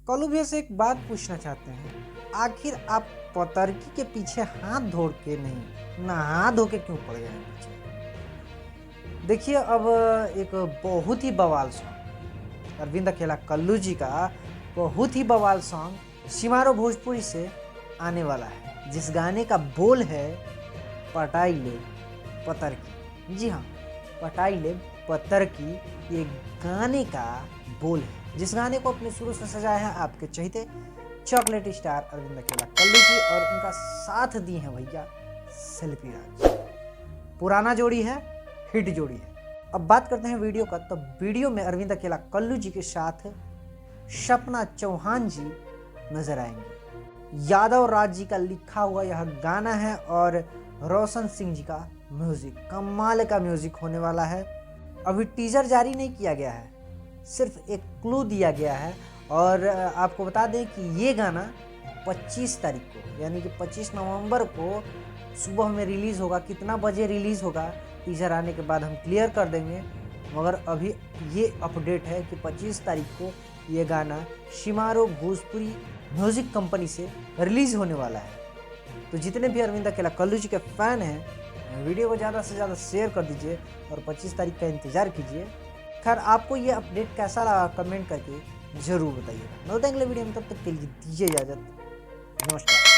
कल्लू भैया से एक बात पूछना चाहते हैं, आखिर आप पतरकी के पीछे हाथ धो के नहीं नहा धो के क्यों पड़ गए हैं पीछे? देखिए, अब एक बहुत ही बवाल सॉन्ग अरविंद अकेला कल्लू जी का बहुत ही बवाल सॉन्ग शिमारो भोजपुरी से आने वाला है, जिस गाने का बोल है पटाई ले पतरकी। जी हाँ, पटाई ले पतरकी ये गाने का बोल है, जिस गाने को अपने शुरू से सजाया है आपके चहेते चॉकलेट स्टार अरविंद अकेला कल्लू जी, और उनका साथ दी है भैया सेल्फी राज। पुराना जोड़ी है, हिट जोड़ी है। अब बात करते हैं वीडियो का, तो वीडियो में अरविंद अकेला कल्लू जी के साथ सपना चौहान जी नजर आएंगे। यादव राज जी का लिखा हुआ यह गाना है और रोशन सिंह जी का म्यूजिक, कमाल का म्यूजिक होने वाला है। अभी टीजर जारी नहीं किया गया है, सिर्फ एक क्लू दिया गया है। और आपको बता दें कि ये गाना 25 तारीख को यानी कि 25 नवंबर को सुबह में रिलीज़ होगा। कितना बजे रिलीज़ होगा टीजर आने के बाद हम क्लियर कर देंगे, मगर अभी ये अपडेट है कि 25 तारीख को ये गाना शिमारो भोजपुरी म्यूज़िक कंपनी से रिलीज़ होने वाला है। तो जितने भी अरविंद अकेला कल्लू जी के फ़ैन हैं, वीडियो को ज़्यादा से ज़्यादा शेयर कर दीजिए और 25 तारीख का इंतज़ार कीजिए। खैर, आपको ये अपडेट कैसा लगा कमेंट करके ज़रूर बताइएगा। मिलते हैं अगले वीडियो में, तब तक के लिए दीजिए इजाज़त। नमस्कार।